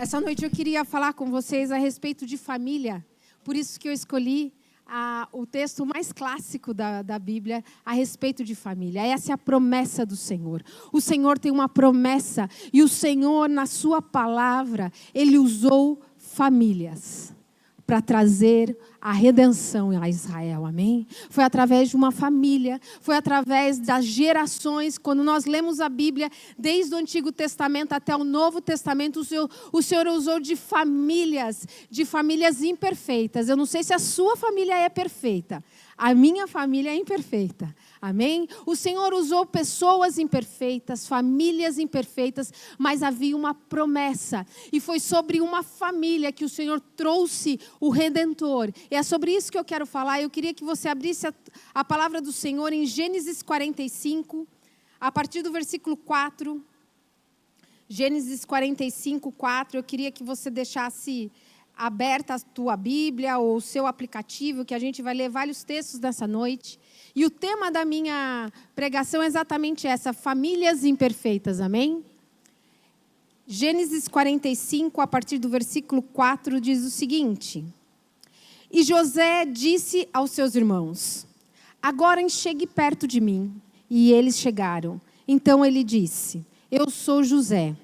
Essa noite eu queria falar com vocês a respeito de família. Por isso que eu escolhi o texto mais clássico da Bíblia a respeito de família. Essa é a promessa do Senhor. O Senhor tem uma promessa e o Senhor, na sua palavra, Ele usou famílias para trazer a redenção a Israel, amém? Foi através de uma família, foi através das gerações. Quando nós lemos a Bíblia, desde o Antigo Testamento até o Novo Testamento, o Senhor usou de famílias imperfeitas. Eu não sei se a sua família é perfeita, a minha família é imperfeita, amém? O Senhor usou pessoas imperfeitas, famílias imperfeitas, mas havia uma promessa, e foi sobre uma família que o Senhor trouxe o Redentor. E é sobre isso que eu quero falar. Eu queria que você abrisse a palavra do Senhor em Gênesis 45, a partir do versículo 4. Gênesis 45, 4. Eu queria que você deixasse aberta a tua Bíblia ou o seu aplicativo, que a gente vai ler vários textos dessa noite. E o tema da minha pregação é exatamente essa: famílias imperfeitas, amém? Gênesis 45, a partir do versículo 4, diz o seguinte: E José disse aos seus irmãos: Agora chegue perto de mim. E eles chegaram. Então ele disse: Eu sou José,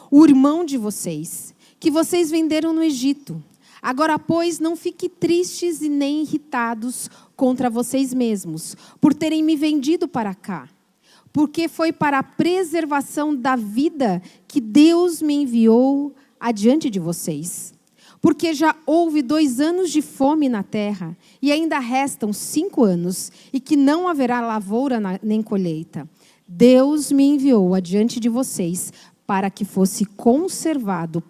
o irmão de vocês, que vocês venderam no Egito. Agora, pois, não fiquem tristes e nem irritados contra vocês mesmos, por terem me vendido para cá. Porque foi para a preservação da vida que Deus me enviou adiante de vocês. Porque já houve 2 anos de fome na terra, e ainda restam 5 anos, e que não haverá lavoura nem colheita. Deus me enviou adiante de vocês, para que fosse conservado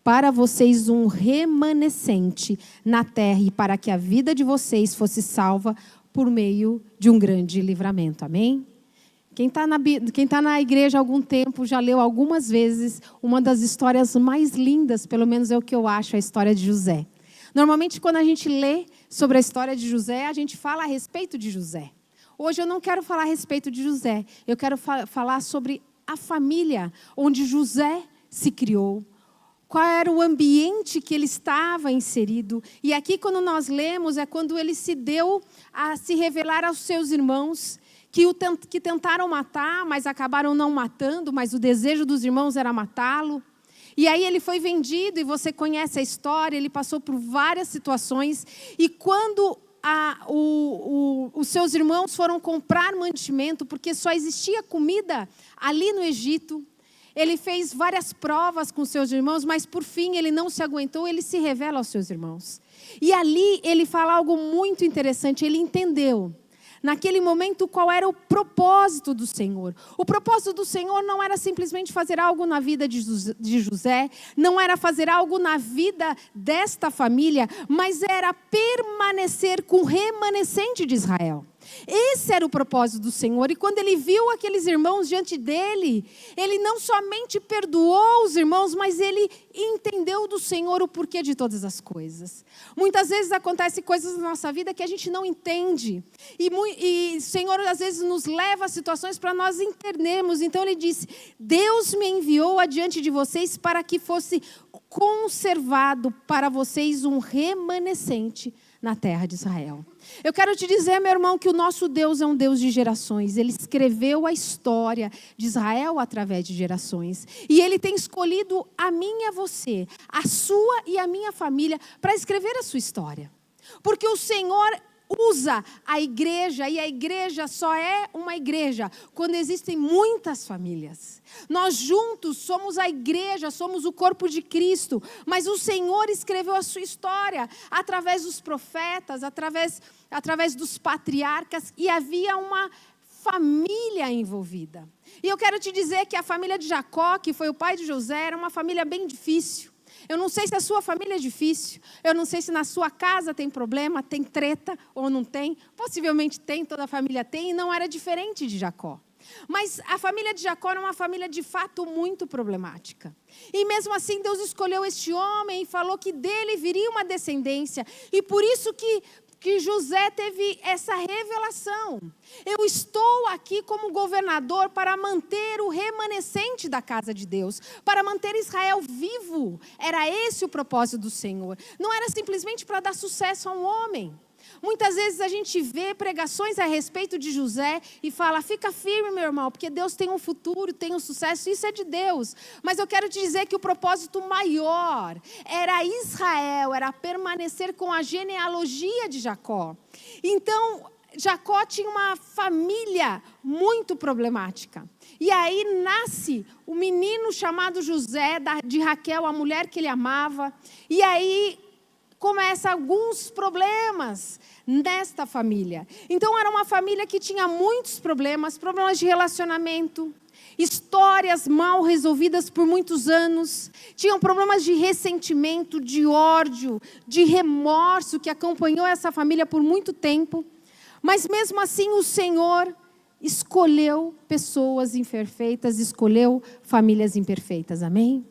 para vocês um remanescente na terra, e para que a vida de vocês fosse salva por meio de um grande livramento. Amém? Quem está na igreja há algum tempo já leu algumas vezes uma das histórias mais lindas, pelo menos é o que eu acho, a história de José. Normalmente, quando a gente lê sobre a história de José, a gente fala a respeito de José. Hoje eu não quero falar a respeito de José, eu quero falar sobre a família onde José se criou. Qual era o ambiente que ele estava inserido. E aqui, quando nós lemos, é quando ele se deu a se revelar aos seus irmãos, que tentaram matar, mas acabaram não matando, mas o desejo dos irmãos era matá-lo. E aí ele foi vendido, e você conhece a história, ele passou por várias situações. E quando os seus irmãos foram comprar mantimento, porque só existia comida ali no Egito, ele fez várias provas com seus irmãos, mas por fim ele não se aguentou, ele se revela aos seus irmãos. E ali ele fala algo muito interessante, ele entendeu naquele momento qual era o propósito do Senhor. O propósito do Senhor não era simplesmente fazer algo na vida de José, não era fazer algo na vida desta família, mas era permanecer com o remanescente de Israel. Esse era o propósito do Senhor. E quando ele viu aqueles irmãos diante dele, ele não somente perdoou os irmãos, mas ele entendeu do Senhor o porquê de todas as coisas. Muitas vezes acontecem coisas na nossa vida que a gente não entende. E o Senhor às vezes nos leva a situações para nós entendermos. Então ele disse: Deus me enviou adiante de vocês para que fosse conservado para vocês um remanescente na terra de Israel. Eu quero te dizer, meu irmão, que o nosso Deus é um Deus de gerações. Ele escreveu a história de Israel através de gerações. E Ele tem escolhido a mim e a você, a sua e a minha família, para escrever a sua história. Porque o Senhor usa a igreja, e a igreja só é uma igreja quando existem muitas famílias. Nós juntos somos a igreja, somos o corpo de Cristo, mas o Senhor escreveu a sua história através dos profetas, através dos patriarcas, e havia uma família envolvida. E eu quero te dizer que a família de Jacó, que foi o pai de José, era uma família bem difícil. Eu não sei se a sua família é difícil, eu não sei se na sua casa tem problema, tem treta ou não tem. Possivelmente tem, toda a família tem, e não era diferente de Jacó. Mas a família de Jacó era uma família de fato muito problemática. E mesmo assim Deus escolheu este homem e falou que dele viria uma descendência. E por isso que que José teve essa revelação. Eu estou aqui como governador para manter o remanescente da casa de Deus, para manter Israel vivo. Era esse o propósito do Senhor. Não era simplesmente para dar sucesso a um homem. Muitas vezes a gente vê pregações a respeito de José e fala, fica firme, meu irmão, porque Deus tem um futuro, tem um sucesso, isso é de Deus. Mas eu quero te dizer que o propósito maior era Israel, era permanecer com a genealogia de Jacó. Então, Jacó tinha uma família muito problemática. E aí nasce o menino chamado José, de Raquel, a mulher que ele amava. E aí começa alguns problemas nesta família. Então era uma família que tinha muitos problemas de relacionamento, histórias mal resolvidas por muitos anos, tinham problemas de ressentimento, de ódio, de remorso que acompanhou essa família por muito tempo. Mas mesmo assim o Senhor escolheu pessoas imperfeitas, escolheu famílias imperfeitas, amém?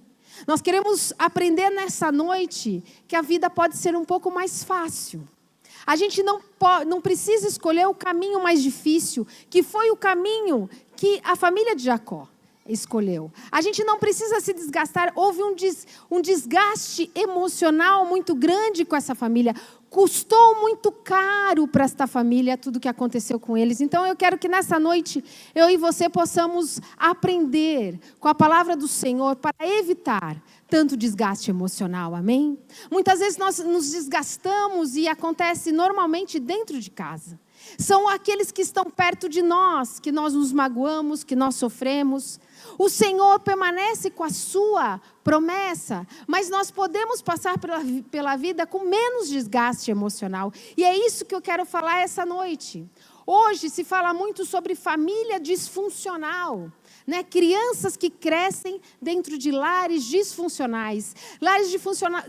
Nós queremos aprender nessa noite que a vida pode ser um pouco mais fácil. A gente não precisa escolher o caminho mais difícil, que foi o caminho que a família de Jacó escolheu. A gente não precisa se desgastar. Houve um desgaste emocional muito grande com essa família. Custou muito caro para esta família tudo o que aconteceu com eles. Então eu quero que nessa noite eu e você possamos aprender com a palavra do Senhor para evitar tanto desgaste emocional, amém? Muitas vezes nós nos desgastamos e acontece normalmente dentro de casa. São aqueles que estão perto de nós, que nós nos magoamos, que nós sofremos. O Senhor permanece com a sua promessa, mas nós podemos passar pela vida com menos desgaste emocional. E é isso que eu quero falar essa noite. Hoje se fala muito sobre família disfuncional, né? Crianças que crescem dentro de lares disfuncionais. Lares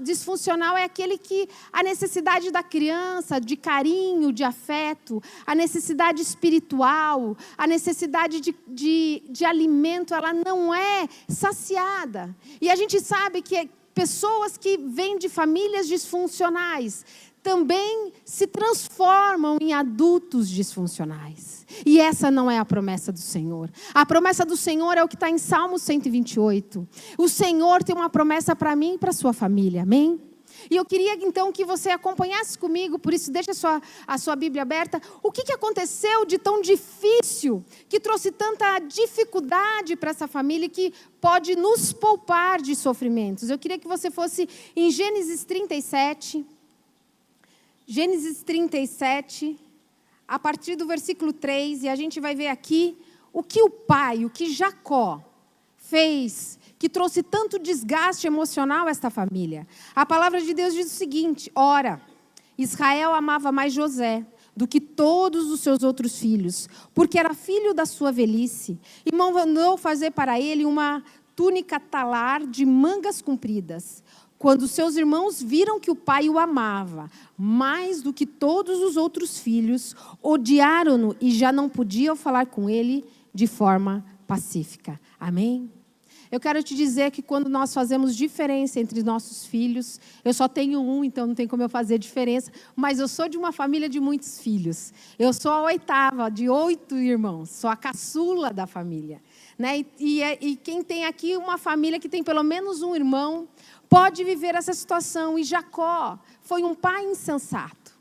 disfuncional é aquele que a necessidade da criança, de carinho, de afeto, a necessidade espiritual, a necessidade de alimento, ela não é saciada. E a gente sabe que pessoas que vêm de famílias disfuncionais também se transformam em adultos disfuncionais. E essa não é a promessa do Senhor. A promessa do Senhor é o que está em Salmo 128. O Senhor tem uma promessa para mim e para a sua família, amém? E eu queria então que você acompanhasse comigo, por isso deixa a sua Bíblia aberta. O que aconteceu de tão difícil, que trouxe tanta dificuldade para essa família, que pode nos poupar de sofrimentos? Eu queria que você fosse em Gênesis 37... Gênesis 37, a partir do versículo 3, e a gente vai ver aqui o que Jacó fez, que trouxe tanto desgaste emocional a esta família. A palavra de Deus diz o seguinte: ora, Israel amava mais José do que todos os seus outros filhos, porque era filho da sua velhice, e mandou fazer para ele uma túnica talar de mangas compridas. Quando seus irmãos viram que o pai o amava mais do que todos os outros filhos, odiaram-no e já não podiam falar com ele de forma pacífica. Amém? Eu quero te dizer que quando nós fazemos diferença entre nossos filhos, eu só tenho um, então não tem como eu fazer diferença, mas eu sou de uma família de muitos filhos. Eu sou a 8ª de 8 irmãos, sou a caçula da família, né? E quem tem aqui uma família que tem pelo menos um irmão, pode viver essa situação. E Jacó foi um pai insensato,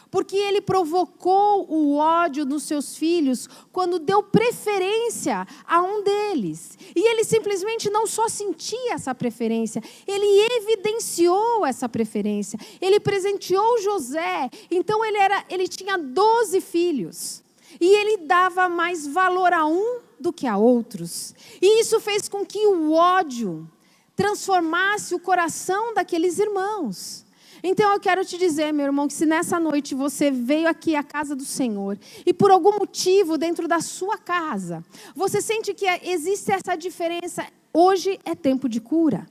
porque ele provocou o ódio nos seus filhos quando deu preferência a um deles. E ele simplesmente não só sentia essa preferência, ele evidenciou essa preferência. Ele presenteou José, então ele tinha 12 filhos. E ele dava mais valor a um do que a outros. E isso fez com que o ódio transformasse o coração daqueles irmãos. Então eu quero te dizer, meu irmão, que se nessa noite você veio aqui à casa do Senhor e por algum motivo dentro da sua casa, você sente que existe essa diferença, hoje é tempo de cura.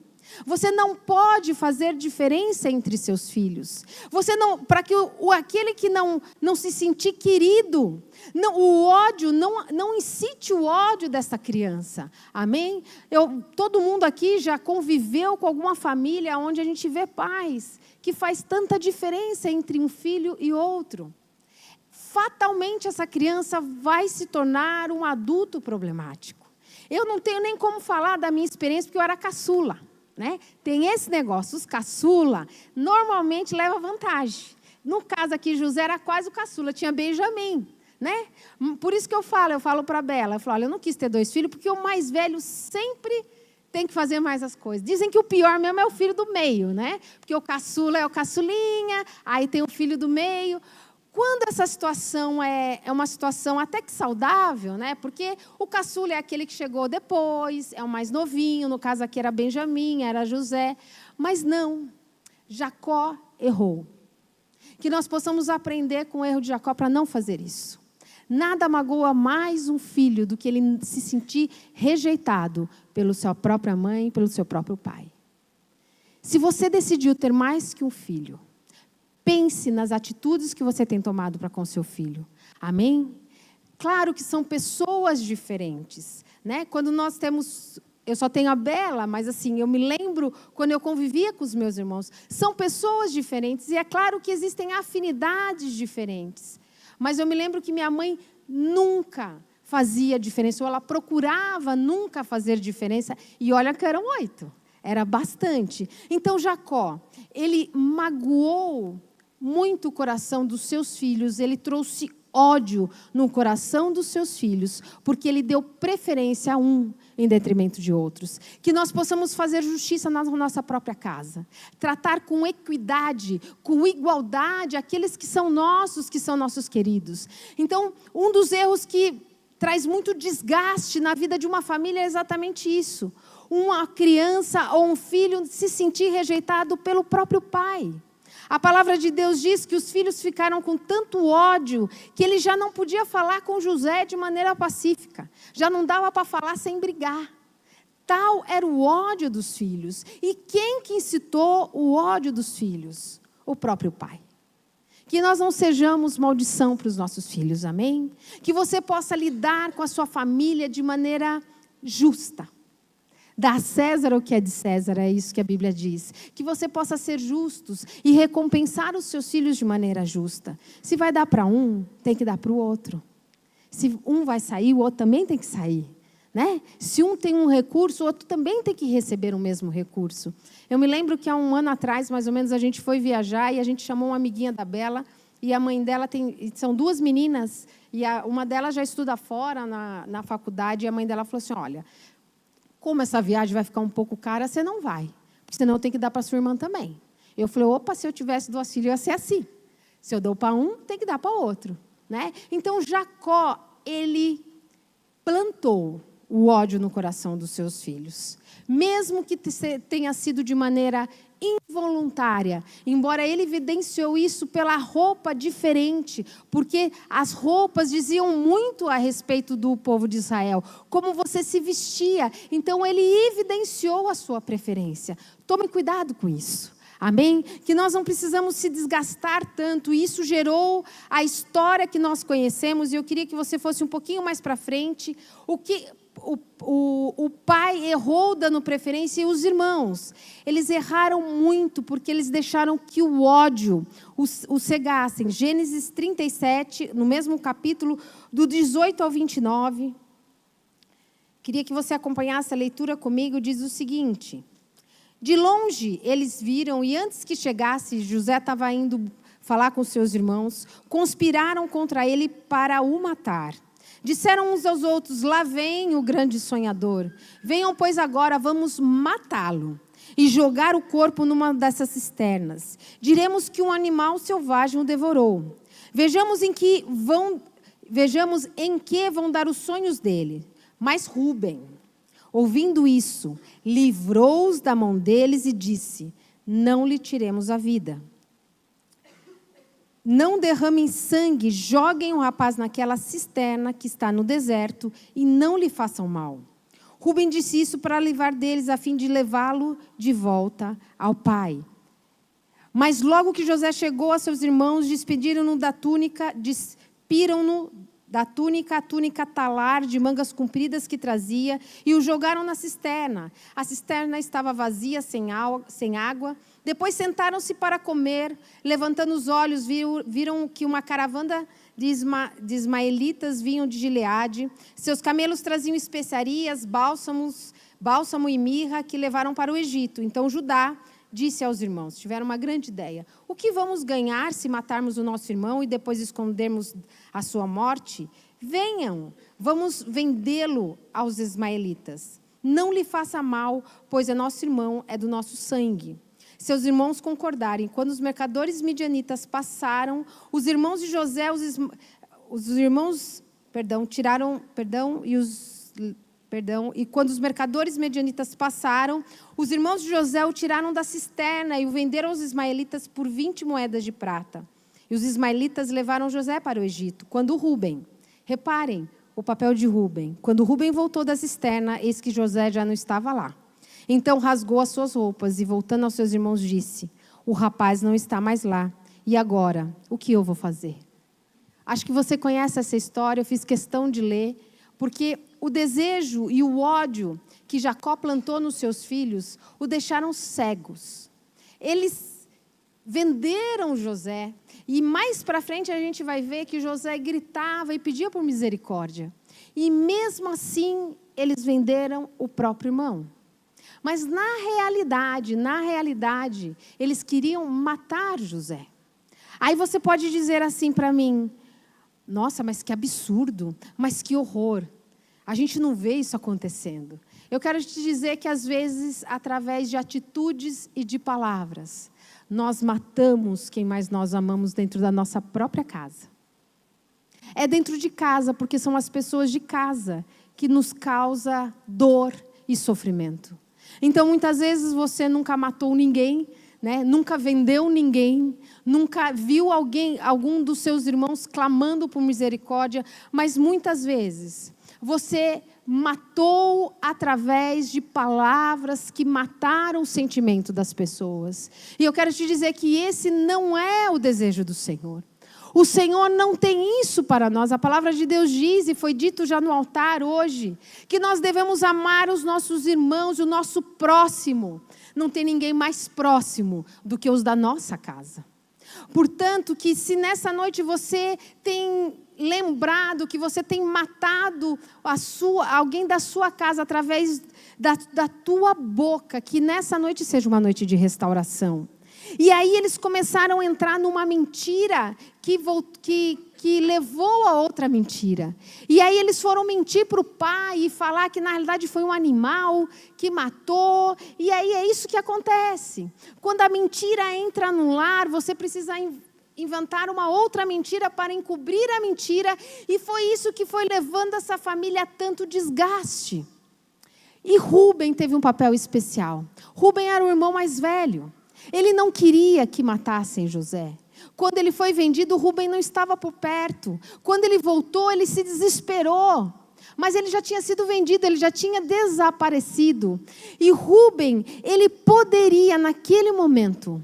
Você não pode fazer diferença entre seus filhos. Você não, para que aquele que não se sentir querido, o ódio, não incite o ódio dessa criança. Amém? Todo mundo aqui já conviveu com alguma família onde a gente vê pais que faz tanta diferença entre um filho e outro. Fatalmente essa criança vai se tornar um adulto problemático. Eu não tenho nem como falar da minha experiência, porque eu era caçula. Né? Tem esse negócio, os caçula normalmente levam vantagem. No caso aqui, José era quase o caçula, tinha Benjamim. Né? Por isso que eu falo para a Bela, olha, eu não quis ter 2 filhos, porque o mais velho sempre tem que fazer mais as coisas. Dizem que o pior mesmo é o filho do meio, né? Porque o caçula é o caçulinha, aí tem o filho do meio. Quando essa situação é uma situação até que saudável, né? Porque o caçula é aquele que chegou depois, é o mais novinho, no caso aqui era Benjamim, era José. Mas não, Jacó errou. Que nós possamos aprender com o erro de Jacó para não fazer isso. Nada magoa mais um filho do que ele se sentir rejeitado pela sua própria mãe, pelo seu próprio pai. Se você decidiu ter mais que um filho, pense nas atitudes que você tem tomado para com seu filho. Amém? Claro que são pessoas diferentes. Né? Quando nós temos... Eu só tenho a Bela, mas assim, eu me lembro quando eu convivia com os meus irmãos. São pessoas diferentes e é claro que existem afinidades diferentes. Mas eu me lembro que minha mãe nunca fazia diferença, ou ela procurava nunca fazer diferença. E olha que eram 8, era bastante. Então Jacó, ele magoou muito o coração dos seus filhos, ele trouxe ódio no coração dos seus filhos, porque ele deu preferência a um em detrimento de outros. Que nós possamos fazer justiça na nossa própria casa, tratar com equidade, com igualdade aqueles que são nossos queridos. Então, um dos erros que traz muito desgaste na vida de uma família é exatamente isso. Uma criança ou um filho se sentir rejeitado pelo próprio pai. A palavra de Deus diz que os filhos ficaram com tanto ódio que ele já não podia falar com José de maneira pacífica. Já não dava para falar sem brigar. Tal era o ódio dos filhos. E quem que incitou o ódio dos filhos? O próprio pai. Que nós não sejamos maldição para os nossos filhos, amém? Que você possa lidar com a sua família de maneira justa. Dá a César o que é de César, é isso que a Bíblia diz. Que você possa ser justos e recompensar os seus filhos de maneira justa. Se vai dar para um, tem que dar para o outro. Se um vai sair, o outro também tem que sair. Né? Se um tem um recurso, o outro também tem que receber o mesmo recurso. Eu me lembro que há 1 ano atrás, mais ou menos, a gente foi viajar e a gente chamou uma amiguinha da Bela. E a mãe dela são 2 meninas, e uma delas já estuda fora na faculdade. E a mãe dela falou assim, olha... Como essa viagem vai ficar um pouco cara, você não vai. Porque senão tem que dar para sua irmã também. Eu falei, opa, se eu tivesse 2 filhos, ia ser assim. Se eu dou para um, tem que dar para o outro. Né? Então, Jacó, ele plantou o ódio no coração dos seus filhos. Mesmo que tenha sido de maneira involuntária, embora ele evidenciou isso pela roupa diferente, porque as roupas diziam muito a respeito do povo de Israel, como você se vestia. Então ele evidenciou a sua preferência. Tome cuidado com isso. Amém? Que nós não precisamos se desgastar tanto. Isso gerou a história que nós conhecemos. E eu queria que você fosse um pouquinho mais para frente. O pai errou dando preferência e os irmãos. Eles erraram muito porque eles deixaram que o ódio os cegassem. Gênesis 37, no mesmo capítulo, do 18 ao 29. Queria que você acompanhasse a leitura comigo. Diz o seguinte... De longe eles viram, e antes que chegasse, José estava indo falar com seus irmãos, conspiraram contra ele para o matar. Disseram uns aos outros, lá vem o grande sonhador. Venham, pois, agora, vamos matá-lo e jogar o corpo numa dessas cisternas. Diremos que um animal selvagem o devorou. Vejamos em que vão dar os sonhos dele. Mas Rúben, ouvindo isso, livrou-os da mão deles e disse, não lhe tiremos a vida. Não derramem sangue, joguem o rapaz naquela cisterna que está no deserto e não lhe façam mal. Rúben disse isso para livrar deles, a fim de levá-lo de volta ao pai. Mas logo que José chegou a seus irmãos, despediram-no da túnica, despiram-no da túnica, a túnica talar de mangas compridas que trazia, e o jogaram na cisterna. A cisterna estava vazia, sem água. Depois sentaram-se para comer. Levantando os olhos, viram que uma caravana de ismaelitas vinham de Gileade. Seus camelos traziam especiarias, bálsamo e mirra, que levaram para o Egito. Então Judá disse aos irmãos, tiveram uma grande ideia: o que vamos ganhar se matarmos o nosso irmão e depois escondermos a sua morte? Venham, vamos vendê-lo aos ismaelitas. Não lhe faça mal, pois é nosso irmão, é do nosso sangue. Seus irmãos concordaram. Quando os mercadores midianitas passaram, os irmãos de José, e quando os mercadores medianitas passaram, os irmãos de José o tiraram da cisterna e o venderam aos ismaelitas por 20 moedas de prata. E os ismaelitas levaram José para o Egito. Quando Rúben, reparem o papel de Rúben, quando Rúben voltou da cisterna, eis que José já não estava lá. Então rasgou as suas roupas e, voltando aos seus irmãos, disse: o rapaz não está mais lá. E agora, o que eu vou fazer? Acho que você conhece essa história, eu fiz questão de ler, porque o desejo e o ódio que Jacó plantou nos seus filhos o deixaram cegos. Eles venderam José, e mais para frente a gente vai ver que José gritava e pedia por misericórdia. E mesmo assim, eles venderam o próprio irmão. Mas na realidade, eles queriam matar José. Aí você pode dizer assim para mim: nossa, mas que absurdo, mas que horror. A gente não vê isso acontecendo. Eu quero te dizer que às vezes, através de atitudes e de palavras, nós matamos quem mais nós amamos dentro da nossa própria casa. É dentro de casa, porque são as pessoas de casa que nos causam dor e sofrimento. Então, muitas vezes você nunca matou ninguém, né? Nunca vendeu ninguém, nunca viu algum dos seus irmãos clamando por misericórdia, mas muitas vezes você matou através de palavras que mataram o sentimento das pessoas. E eu quero te dizer que esse não é o desejo do Senhor. O Senhor não tem isso para nós. A palavra de Deus diz, e foi dito já no altar hoje, que nós devemos amar os nossos irmãos, o nosso próximo. Não tem ninguém mais próximo do que os da nossa casa. Portanto, que se nessa noite você tem lembrado que você tem matado alguém da sua casa através da tua boca, que nessa noite seja uma noite de restauração. E aí eles começaram a entrar numa mentira que levou a outra mentira. E aí eles foram mentir para o pai e falar que na realidade foi um animal que matou. E aí é isso que acontece. Quando a mentira entra no lar, você precisa inventar uma outra mentira para encobrir a mentira. E foi isso que foi levando essa família a tanto desgaste. E Rúben teve um papel especial. Rúben era o irmão mais velho. Ele não queria que matassem José. Quando ele foi vendido, Rúben não estava por perto. Quando ele voltou, ele se desesperou. Mas ele já tinha sido vendido, ele já tinha desaparecido. E Rúben, ele poderia, naquele momento,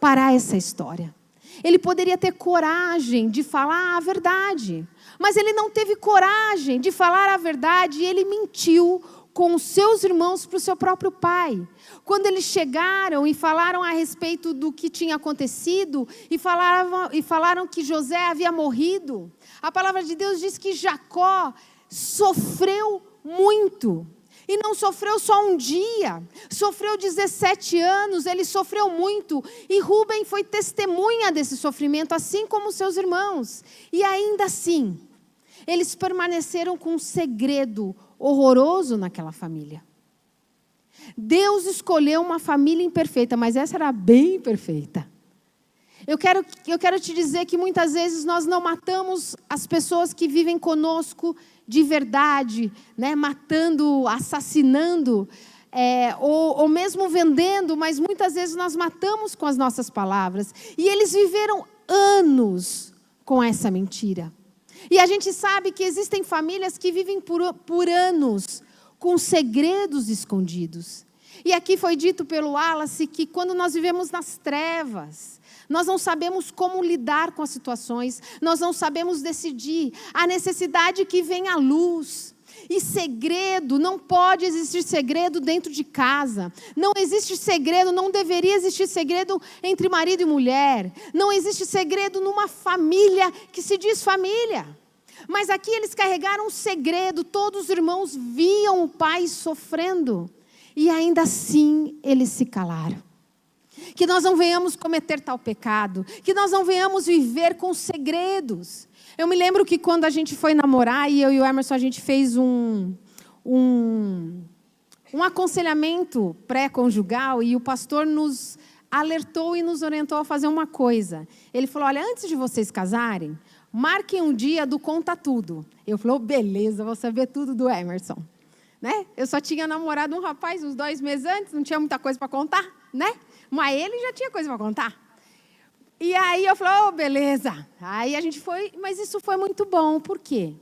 parar essa história. Ele poderia ter coragem de falar a verdade. Mas ele não teve coragem de falar a verdade e ele mentiu com os seus irmãos para o seu próprio pai. Quando eles chegaram e falaram a respeito do que tinha acontecido e falaram que José havia morrido, a palavra de Deus diz que Jacó sofreu muito. E não sofreu só um dia, sofreu 17 anos, ele sofreu muito. E Rúben foi testemunha desse sofrimento, assim como seus irmãos. E ainda assim, eles permaneceram com um segredo horroroso naquela família. Deus escolheu uma família imperfeita, mas essa era bem perfeita. Eu quero te dizer que muitas vezes nós não matamos as pessoas que vivem conosco de verdade, né? Matando, assassinando, ou mesmo vendendo, mas muitas vezes nós matamos com as nossas palavras. E eles viveram anos com essa mentira. E a gente sabe que existem famílias que vivem por anos com segredos escondidos. E aqui foi dito pelo Wallace que quando nós vivemos nas trevas, nós não sabemos como lidar com as situações, nós não sabemos decidir. A necessidade que vem à luz. E segredo, não pode existir segredo dentro de casa. Não existe segredo, não deveria existir segredo entre marido e mulher. Não existe segredo numa família que se diz família. Mas aqui eles carregaram um segredo, todos os irmãos viam o pai sofrendo. E ainda assim eles se calaram. Que nós não venhamos cometer tal pecado, que nós não venhamos viver com segredos. Eu me lembro que quando a gente foi namorar, e eu e o Emerson, a gente fez um aconselhamento pré-conjugal, e o pastor nos alertou e nos orientou a fazer uma coisa. Ele falou, olha, antes de vocês casarem, marquem um dia do conta tudo. Eu falei, beleza, vou saber tudo do Emerson. Né? Eu só tinha namorado um rapaz uns 2 meses antes, não tinha muita coisa para contar, né? Mas ele já tinha coisa para contar. E aí eu falei, beleza. Aí a gente foi, mas isso foi muito bom. Por quê?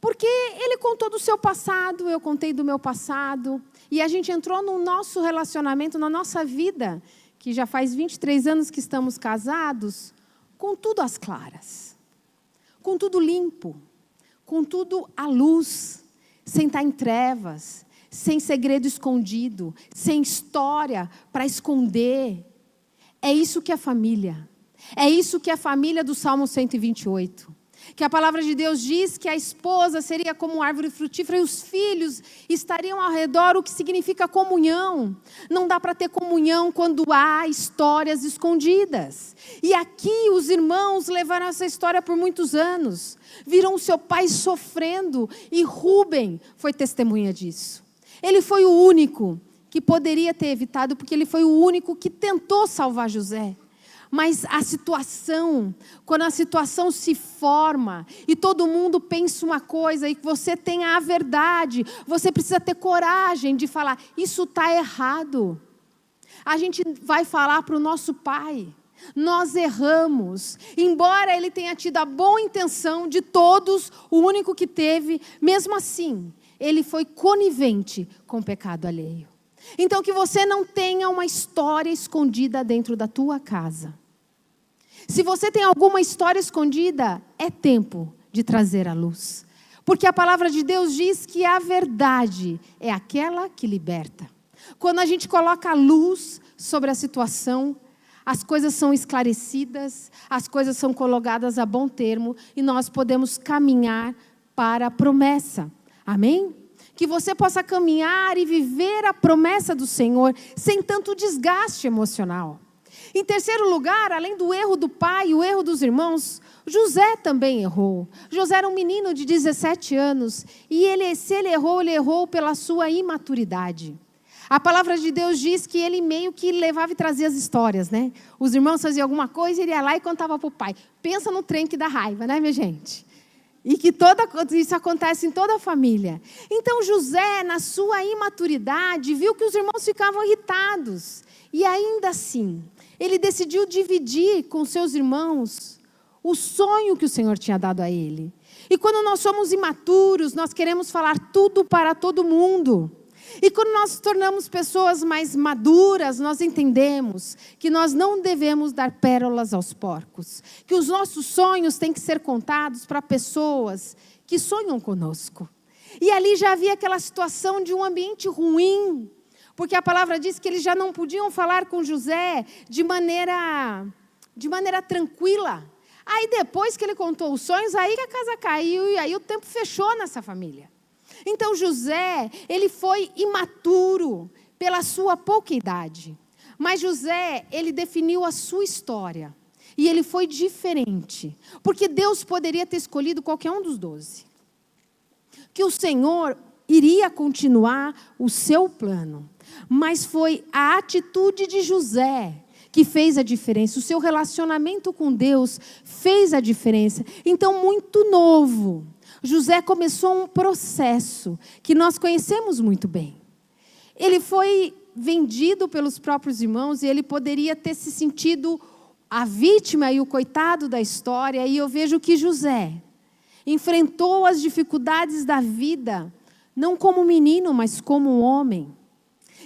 Porque ele contou do seu passado, eu contei do meu passado. E a gente entrou no nosso relacionamento, na nossa vida, que já faz 23 anos que estamos casados, com tudo às claras. Com tudo limpo. Com tudo à luz. Sem estar em trevas. Sem segredo escondido. Sem história para esconder. É isso que é família. É isso que é a família do Salmo 128. Que a palavra de Deus diz que a esposa seria como árvore frutífera e os filhos estariam ao redor, o que significa comunhão. Não dá para ter comunhão quando há histórias escondidas. E aqui os irmãos levaram essa história por muitos anos. Viram o seu pai sofrendo e Rúben foi testemunha disso. Ele foi o único que poderia ter evitado, porque ele foi o único que tentou salvar José. Mas a situação, quando a situação se forma e todo mundo pensa uma coisa e você tem a verdade, você precisa ter coragem de falar, isso está errado. A gente vai falar para o nosso pai, nós erramos. Embora ele tenha tido a boa intenção de todos, o único que teve, mesmo assim, ele foi conivente com o pecado alheio. Então, que você não tenha uma história escondida dentro da tua casa. Se você tem alguma história escondida, é tempo de trazer à luz. Porque a palavra de Deus diz que a verdade é aquela que liberta. Quando a gente coloca a luz sobre a situação, as coisas são esclarecidas, as coisas são colocadas a bom termo e nós podemos caminhar para a promessa. Amém? Que você possa caminhar e viver a promessa do Senhor sem tanto desgaste emocional. Em terceiro lugar, além do erro do pai e o erro dos irmãos, José também errou. José era um menino de 17 anos e se ele errou pela sua imaturidade. A palavra de Deus diz que ele meio que levava e trazia as histórias, né? Os irmãos faziam alguma coisa e ele ia lá e contava para o pai. Pensa no trem que dá raiva, né, minha gente? E que isso acontece em toda a família. Então José, na sua imaturidade, viu que os irmãos ficavam irritados. E ainda assim, ele decidiu dividir com seus irmãos o sonho que o Senhor tinha dado a ele. E quando nós somos imaturos, nós queremos falar tudo para todo mundo. E quando nós nos tornamos pessoas mais maduras, nós entendemos que nós não devemos dar pérolas aos porcos. Que os nossos sonhos têm que ser contados para pessoas que sonham conosco. E ali já havia aquela situação de um ambiente ruim, porque a palavra diz que eles já não podiam falar com José de maneira tranquila. Aí depois que ele contou os sonhos, aí que a casa caiu e aí o tempo fechou nessa família. Então José, ele foi imaturo pela sua pouca idade. Mas José, ele definiu a sua história. E ele foi diferente. Porque Deus poderia ter escolhido qualquer um dos 12. Que o Senhor iria continuar o seu plano. Mas foi a atitude de José que fez a diferença. O seu relacionamento com Deus fez a diferença. Então, muito novo, José começou um processo que nós conhecemos muito bem. Ele foi vendido pelos próprios irmãos e ele poderia ter se sentido a vítima e o coitado da história. E eu vejo que José enfrentou as dificuldades da vida não como menino, mas como um homem.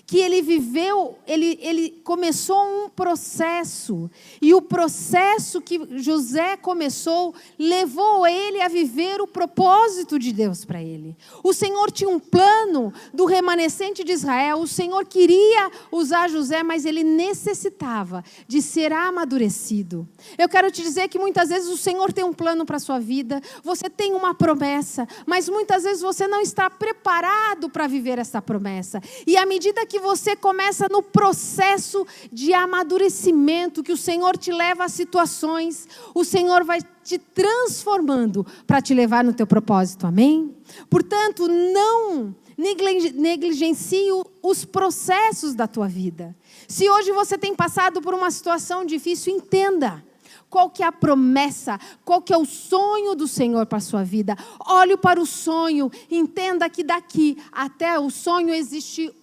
Que ele viveu, ele começou um processo, e o processo que José começou, levou ele a viver o propósito de Deus para ele. O Senhor tinha um plano do remanescente de Israel, o Senhor queria usar José, mas ele necessitava de ser amadurecido. Eu quero te dizer que muitas vezes o Senhor tem um plano para a sua vida, você tem uma promessa, mas muitas vezes você não está preparado para viver essa promessa. E à medida que você começa no processo de amadurecimento, que o Senhor te leva a situações, o Senhor vai te transformando para te levar no teu propósito, amém? Portanto, não negligencie os processos da tua vida. Se hoje você tem passado por uma situação difícil, entenda qual que é a promessa, qual que é o sonho do Senhor para a sua vida. Olhe para o sonho, entenda que daqui até o sonho existe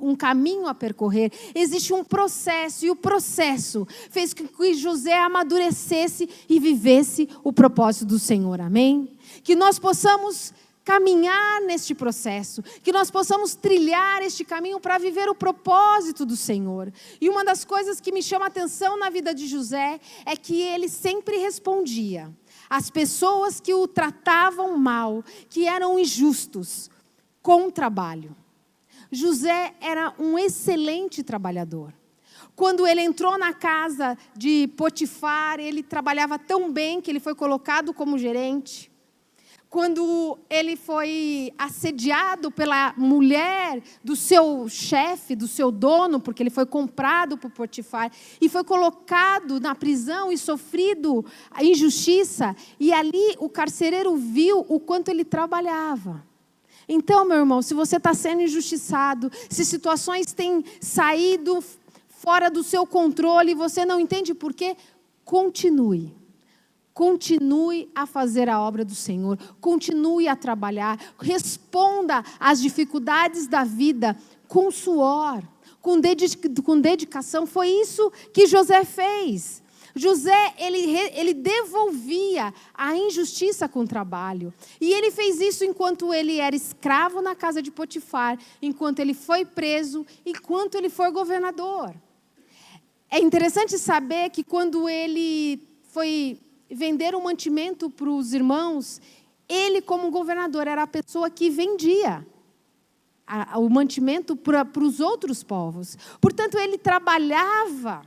um caminho a percorrer, existe um processo, e o processo fez com que José amadurecesse e vivesse o propósito do Senhor, amém? Que nós possamos caminhar neste processo, que nós possamos trilhar este caminho para viver o propósito do Senhor. E uma das coisas que me chama a atenção na vida de José é que ele sempre respondia às pessoas que o tratavam mal, que eram injustos, com trabalho. José era um excelente trabalhador. Quando ele entrou na casa de Potifar, ele trabalhava tão bem que ele foi colocado como gerente. Quando ele foi assediado pela mulher do seu chefe, do seu dono, porque ele foi comprado por Potifar, e foi colocado na prisão e sofrido a injustiça, e ali o carcereiro viu o quanto ele trabalhava. Então, meu irmão, se você está sendo injustiçado, se situações têm saído fora do seu controle e você não entende por quê, continue. Continue a fazer a obra do Senhor, continue a trabalhar, responda às dificuldades da vida com suor, com dedicação. Foi isso que José fez. José, ele devolvia a injustiça com o trabalho. E ele fez isso enquanto ele era escravo na casa de Potifar, enquanto ele foi preso, enquanto ele foi governador. É interessante saber que quando ele foi vender um mantimento para os irmãos, ele, como governador, era a pessoa que vendia o mantimento para os outros povos. Portanto, ele trabalhava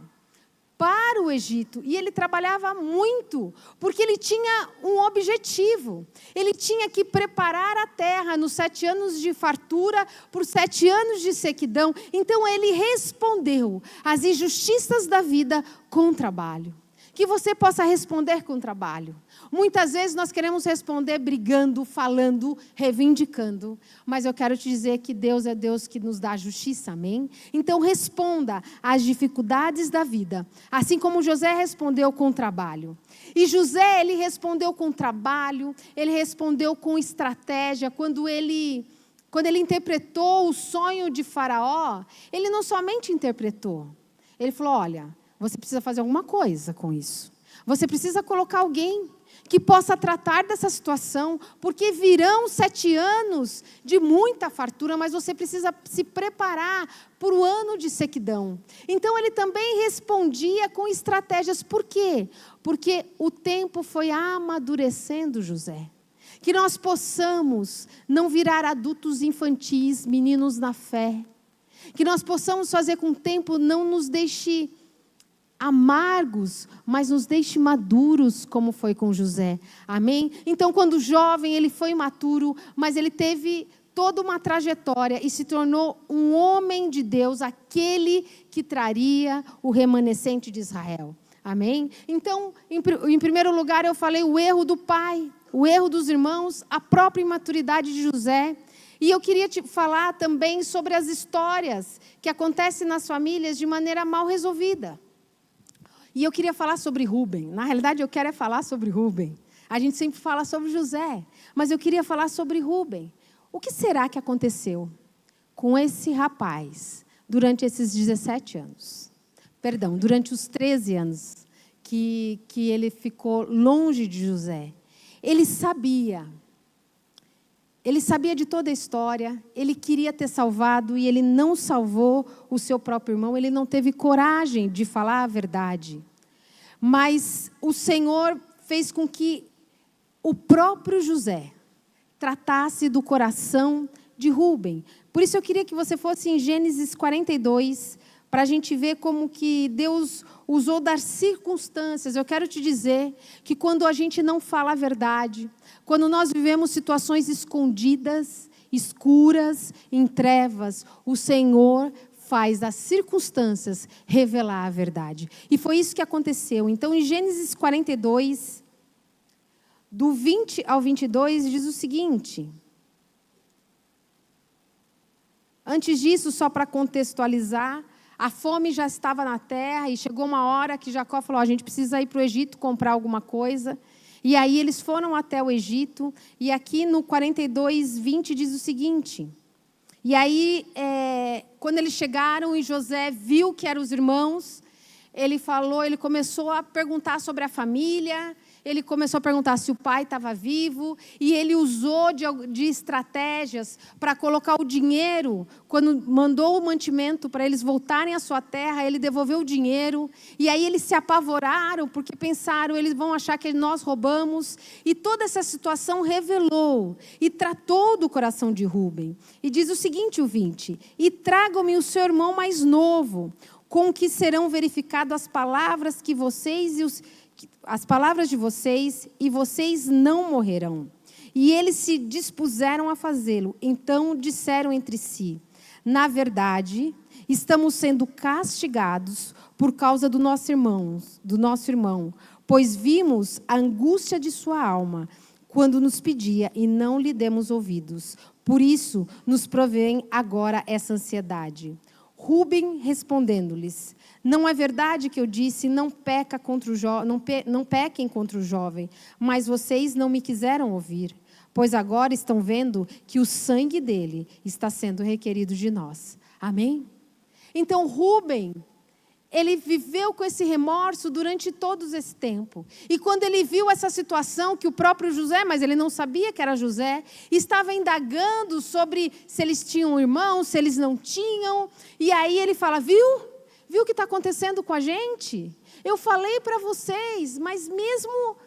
para o Egito, e ele trabalhava muito, porque ele tinha um objetivo. Ele tinha que preparar a terra nos 7 anos de fartura, por 7 anos de sequidão. Então, ele respondeu às injustiças da vida com trabalho. Que você possa responder com trabalho. Muitas vezes nós queremos responder brigando, falando, reivindicando. Mas eu quero te dizer que Deus é Deus que nos dá justiça, amém? Então responda às dificuldades da vida. Assim como José respondeu com trabalho. E José, ele respondeu com trabalho, ele respondeu com estratégia. Quando ele interpretou o sonho de Faraó, ele não somente interpretou. Ele falou, olha, você precisa fazer alguma coisa com isso. Você precisa colocar alguém que possa tratar dessa situação, porque virão 7 anos de muita fartura, mas você precisa se preparar para o ano de sequidão. Então, ele também respondia com estratégias. Por quê? Porque o tempo foi amadurecendo José. Que nós possamos não virar adultos infantis, meninos na fé. Que nós possamos fazer com que o tempo não nos deixe amargos, mas nos deixe maduros, como foi com José. Amém? Então, quando jovem, ele foi imaturo, mas ele teve toda uma trajetória e se tornou um homem de Deus, aquele que traria o remanescente de Israel. Amém? Então, em primeiro lugar, eu falei o erro do pai, o erro dos irmãos, a própria imaturidade de José. E eu queria te falar também sobre as histórias que acontecem nas famílias de maneira mal resolvida. E eu queria falar sobre Rúben. Na realidade, eu quero falar sobre Rúben. A gente sempre fala sobre José, mas eu queria falar sobre Rúben. O que será que aconteceu com esse rapaz durante esses 17 anos? Perdão, durante os 13 anos que ele ficou longe de José. Ele sabia Ele sabia de toda a história, ele queria ter salvado e ele não salvou o seu próprio irmão, ele não teve coragem de falar a verdade. Mas o Senhor fez com que o próprio José tratasse do coração de Rúben. Por isso eu queria que você fosse em Gênesis 42, para a gente ver como que Deus usou das circunstâncias. Eu quero te dizer que quando a gente não fala a verdade, quando nós vivemos situações escondidas, escuras, em trevas, o Senhor faz das circunstâncias revelar a verdade. E foi isso que aconteceu. Então, em Gênesis 42, do 20 ao 22, diz o seguinte. Antes disso, só para contextualizar, a fome já estava na terra e chegou uma hora que Jacó falou, a gente precisa ir para o Egito comprar alguma coisa. E aí eles foram até o Egito, e aqui no 42, 20 diz o seguinte, e aí quando eles chegaram e José viu que eram os irmãos, ele começou a perguntar sobre a família, ele começou a perguntar se o pai estava vivo, e ele usou de estratégias para colocar o dinheiro. Quando mandou o mantimento para eles voltarem à sua terra, ele devolveu o dinheiro, e aí eles se apavoraram, porque pensaram, eles vão achar que nós roubamos, e toda essa situação revelou, e tratou do coração de Rúben. E diz o seguinte, o 20, e tragam-me o seu irmão mais novo, com que serão verificadas as palavras que vocês as palavras de vocês, e vocês não morrerão. E eles se dispuseram a fazê-lo. Então disseram entre si, na verdade, estamos sendo castigados por causa do nosso irmão, pois vimos a angústia de sua alma, quando nos pedia e não lhe demos ouvidos. Por isso nos provém agora essa ansiedade. Rúben respondendo-lhes, não é verdade que eu disse, não pequem contra o jovem, mas vocês não me quiseram ouvir, pois agora estão vendo que o sangue dele está sendo requerido de nós. Amém? Então Rúben, ele viveu com esse remorso durante todo esse tempo. E quando ele viu essa situação, que o próprio José, mas ele não sabia que era José, estava indagando sobre se eles tinham irmãos, se eles não tinham. E aí ele fala, viu o que está acontecendo com a gente? Eu falei para vocês, mas mesmo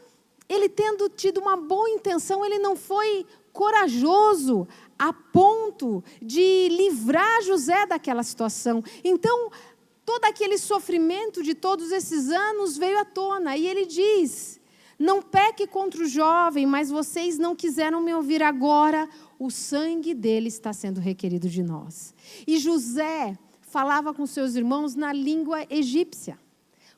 ele tendo tido uma boa intenção, ele não foi corajoso a ponto de livrar José daquela situação. Então, todo aquele sofrimento de todos esses anos veio à tona. E ele diz, não peque contra o jovem, mas vocês não quiseram me ouvir agora. O sangue dele está sendo requerido de nós. E José falava com seus irmãos na língua egípcia,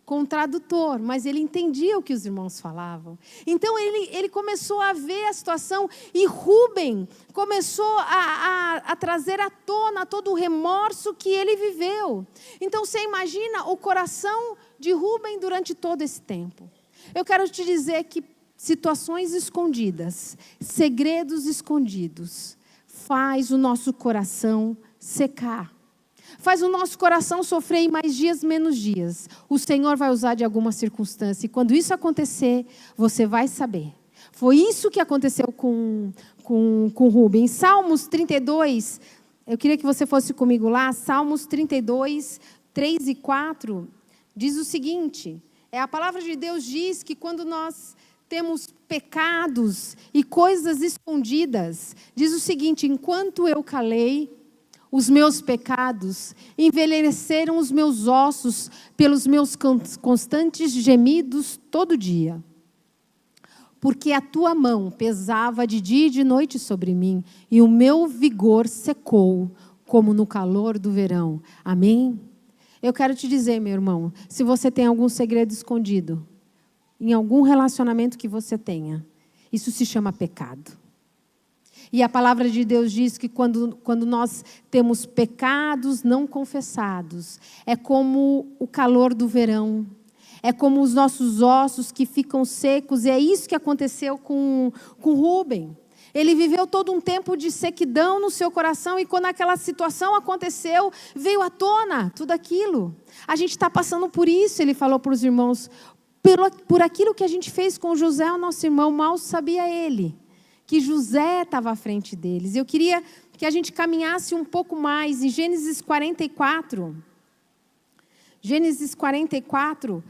com um tradutor, mas ele entendia o que os irmãos falavam. Então ele começou a ver a situação, e Rúben começou a trazer à tona todo o remorso que ele viveu. Então você imagina o coração de Rúben durante todo esse tempo. Eu quero te dizer que situações escondidas, segredos escondidos, faz o nosso coração secar. Faz o nosso coração sofrer em mais dias, menos dias. O Senhor vai usar de alguma circunstância. E quando isso acontecer, você vai saber. Foi isso que aconteceu com Rúben. Em Salmos 32, eu queria que você fosse comigo lá. Salmos 32, 3 e 4, diz o seguinte. A palavra de Deus diz que quando nós temos pecados e coisas escondidas, diz o seguinte, enquanto eu calei, os meus pecados envelheceram os meus ossos pelos meus constantes gemidos todo dia. Porque a tua mão pesava de dia e de noite sobre mim, e o meu vigor secou, como no calor do verão. Amém? Eu quero te dizer, meu irmão, se você tem algum segredo escondido, em algum relacionamento que você tenha, isso se chama pecado. E a palavra de Deus diz que quando nós temos pecados não confessados, é como o calor do verão, é como os nossos ossos que ficam secos, e é isso que aconteceu com Rúben. Ele viveu todo um tempo de sequidão no seu coração, e quando aquela situação aconteceu, veio à tona tudo aquilo. A gente está passando por isso, ele falou para os irmãos, por aquilo que a gente fez com José, o nosso irmão, mal sabia ele, que José estava à frente deles. Eu queria que a gente caminhasse um pouco mais em Gênesis 44. Gênesis 44,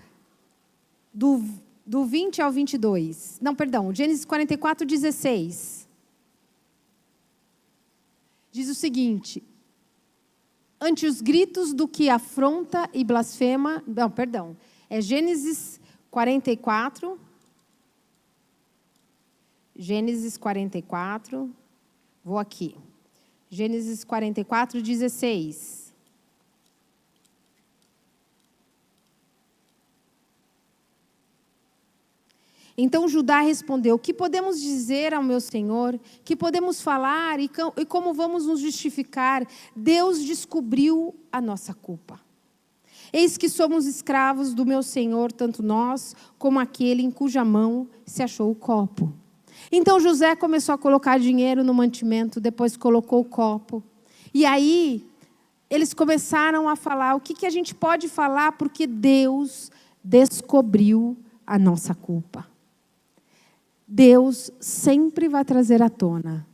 do 20 ao 22. Não, perdão, Gênesis 44, 16. Diz o seguinte: ante os gritos do que afronta e blasfema... Não, perdão. É Gênesis 44. Gênesis 44. Vou aqui. Gênesis 44, 16. Então Judá respondeu: que podemos dizer ao meu senhor? Que podemos falar e como vamos nos justificar? Deus descobriu a nossa culpa. Eis que somos escravos do meu senhor, tanto nós como aquele em cuja mão se achou o copo. Então José começou a colocar dinheiro no mantimento, depois colocou o copo. E aí eles começaram a falar: o que a gente pode falar? Porque Deus descobriu a nossa culpa. Deus sempre vai trazer à tona,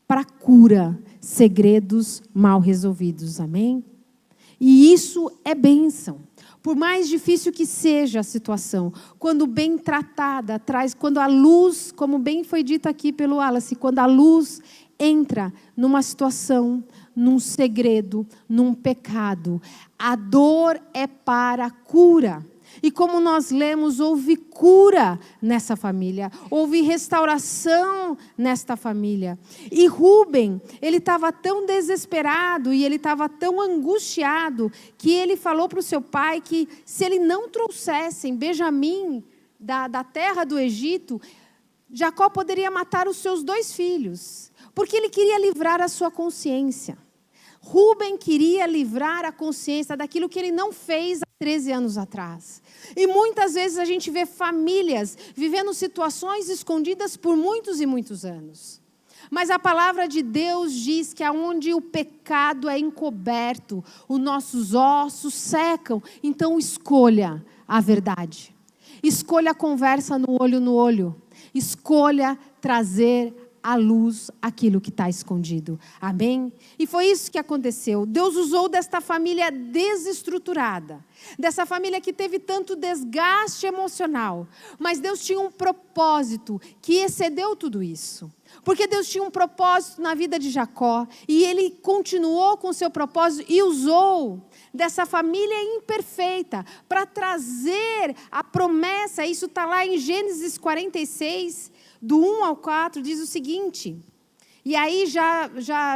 para cura, segredos mal resolvidos, amém? E isso é bênção. Por mais difícil que seja a situação, quando bem tratada, quando a luz, como bem foi dito aqui pelo Wallace, quando a luz entra numa situação, num segredo, num pecado, a dor é para cura. E como nós lemos, houve cura nessa família, houve restauração nesta família. E Rúben, ele estava tão desesperado e ele estava tão angustiado, que ele falou para o seu pai que se ele não trouxessem Benjamim da terra do Egito, Jacó poderia matar os seus 2 filhos, porque ele queria livrar a sua consciência. Rúben queria livrar a consciência daquilo que ele não fez há 13 anos atrás. E muitas vezes a gente vê famílias vivendo situações escondidas por muitos e muitos anos. Mas a palavra de Deus diz que aonde o pecado é encoberto, os nossos ossos secam. Então escolha a verdade. Escolha a conversa no olho. Escolha trazer à luz aquilo que está escondido. Amém? E foi isso que aconteceu. Deus usou desta família desestruturada, dessa família que teve tanto desgaste emocional, mas Deus tinha um propósito que excedeu tudo isso. Porque Deus tinha um propósito na vida de Jacó, e Ele continuou com o seu propósito e usou dessa família imperfeita para trazer a promessa. Isso está lá em Gênesis 46, do 1 ao 4, diz o seguinte: e aí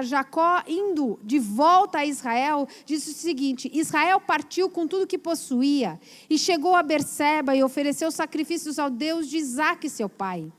Jacó indo de volta a Israel, diz o seguinte: Israel partiu com tudo que possuía e chegou a Berseba e ofereceu sacrifícios ao Deus de Isaque, seu pai.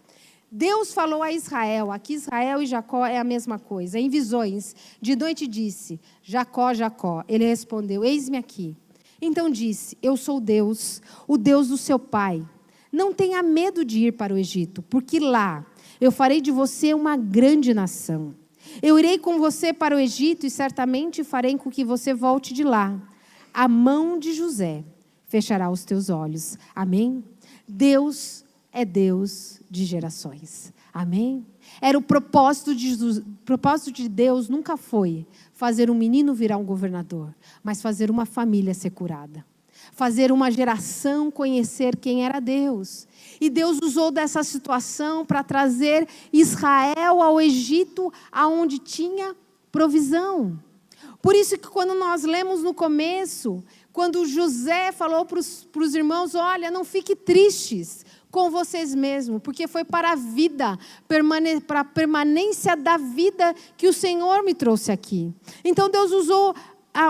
Deus falou a Israel, aqui Israel e Jacó é a mesma coisa, em visões, de noite disse: Jacó, Jacó. Ele respondeu: eis-me aqui. Então disse: eu sou Deus, o Deus do seu pai. Não tenha medo de ir para o Egito, porque lá eu farei de você uma grande nação. Eu irei com você para o Egito e certamente farei com que você volte de lá. A mão de José fechará os teus olhos. Amém? Deus é Deus de gerações. Amém? Era o propósito de Deus, nunca foi fazer um menino virar um governador, mas fazer uma família ser curada. Fazer uma geração conhecer quem era Deus. E Deus usou dessa situação para trazer Israel ao Egito, aonde tinha provisão. Por isso que quando nós lemos no começo, quando José falou para os irmãos: olha, não fiquem tristes com vocês mesmos, porque foi para a vida, para a permanência da vida que o Senhor me trouxe aqui. Então Deus usou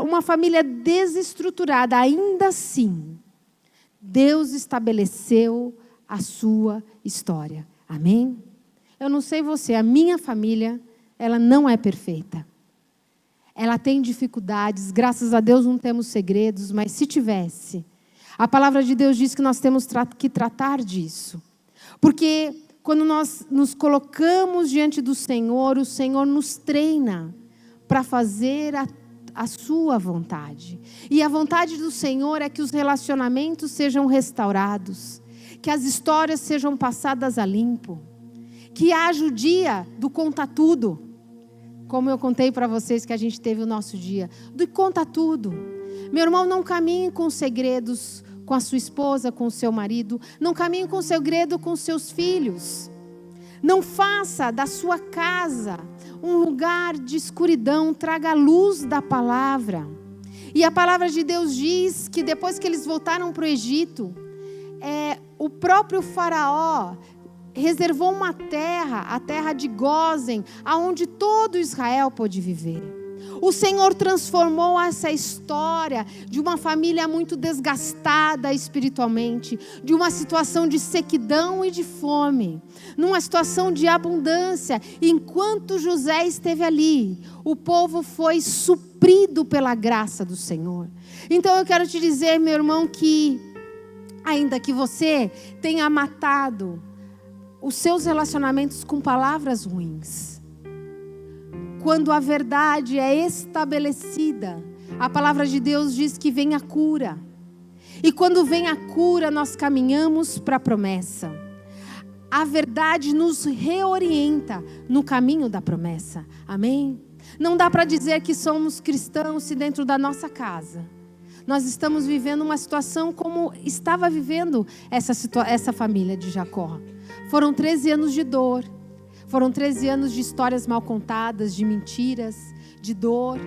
uma família desestruturada, ainda assim, Deus estabeleceu a sua história. Amém? Eu não sei você, a minha família, ela não é perfeita. Ela tem dificuldades, graças a Deus não temos segredos, mas se tivesse, a palavra de Deus diz que nós temos que tratar disso. Porque quando nós nos colocamos diante do Senhor, o Senhor nos treina para fazer a sua vontade. E a vontade do Senhor é que os relacionamentos sejam restaurados, que as histórias sejam passadas a limpo. Que haja o dia do conta tudo. Como eu contei para vocês que a gente teve o nosso dia. Do conta tudo. Meu irmão, não caminhe com segredos com a sua esposa, com o seu marido. Não caminhe com segredo com seus filhos. Não faça da sua casa um lugar de escuridão. Traga a luz da palavra. E a palavra de Deus diz que depois que eles voltaram para o Egito, o próprio faraó reservou uma terra, a terra de Gósen, aonde todo Israel pôde viver. O Senhor transformou essa história de uma família muito desgastada espiritualmente, de uma situação de sequidão e de fome, numa situação de abundância. Enquanto José esteve ali, o povo foi suprido pela graça do Senhor. Então eu quero te dizer, meu irmão, que ainda que você tenha matado os seus relacionamentos com palavras ruins, quando a verdade é estabelecida, a palavra de Deus diz que vem a cura. E quando vem a cura, nós caminhamos para a promessa. A verdade nos reorienta no caminho da promessa. Amém? Não dá para dizer que somos cristãos se dentro da nossa casa nós estamos vivendo uma situação como estava vivendo essa família de Jacó. Foram 13 anos de dor. Foram 13 anos de histórias mal contadas, de mentiras, de dor.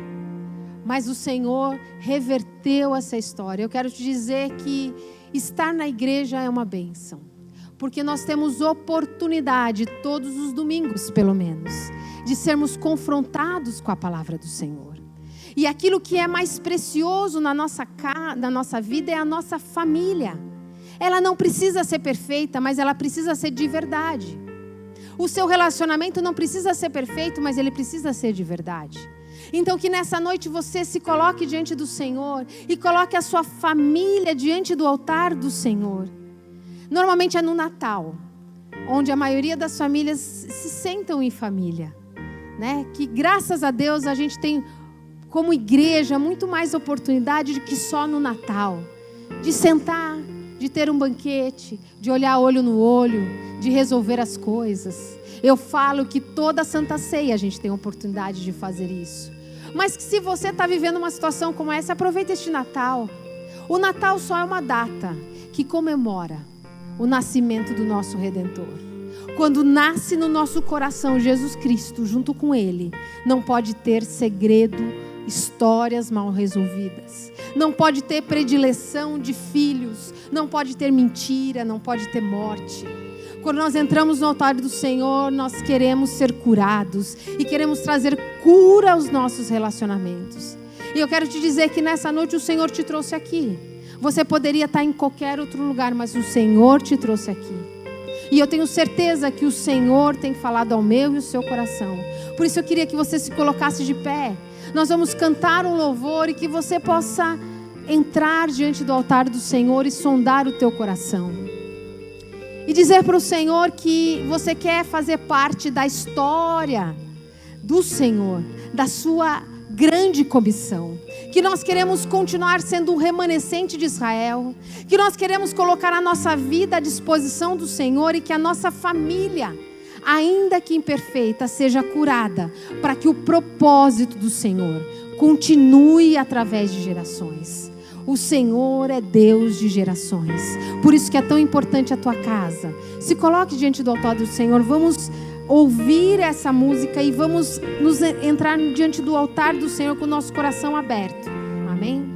Mas o Senhor reverteu essa história. Eu quero te dizer que estar na igreja é uma bênção. Porque nós temos oportunidade, todos os domingos pelo menos, de sermos confrontados com a palavra do Senhor. E aquilo que é mais precioso na nossa vida é a nossa família. Ela não precisa ser perfeita, mas ela precisa ser de verdade. O seu relacionamento não precisa ser perfeito, mas ele precisa ser de verdade. Então que nessa noite você se coloque diante do Senhor e coloque a sua família diante do altar do Senhor. Normalmente é no Natal, onde a maioria das famílias se sentam em família, né? Que graças a Deus a gente tem como igreja muito mais oportunidade do que só no Natal, de sentar, de ter um banquete, de olhar olho no olho, de resolver as coisas. Eu falo que toda Santa Ceia a gente tem oportunidade de fazer isso. Mas que se você está vivendo uma situação como essa, aproveita este Natal. O Natal só é uma data que comemora o nascimento do nosso Redentor. Quando nasce no nosso coração Jesus Cristo, junto com Ele, não pode ter segredo, histórias mal resolvidas. Não pode ter predileção de filhos, não pode ter mentira, não pode ter morte. Quando nós entramos no altar do Senhor, nós queremos ser curados e queremos trazer cura aos nossos relacionamentos. E eu quero te dizer que nessa noite o Senhor te trouxe aqui. Você poderia estar em qualquer outro lugar, mas o Senhor te trouxe aqui. E eu tenho certeza que o Senhor tem falado ao meu e ao seu coração. Por isso eu queria que você se colocasse de pé. Nós vamos cantar um louvor e que você possa entrar diante do altar do Senhor e sondar o teu coração. E dizer para o Senhor que você quer fazer parte da história do Senhor, da sua grande comissão. Que nós queremos continuar sendo um remanescente de Israel. Que nós queremos colocar a nossa vida à disposição do Senhor e que a nossa família, ainda que imperfeita, seja curada, para que o propósito do Senhor continue através de gerações. O Senhor é Deus de gerações. Por isso que é tão importante a tua casa. Se coloque diante do altar do Senhor. Vamos ouvir essa música e vamos entrar diante do altar do Senhor com o nosso coração aberto. Amém?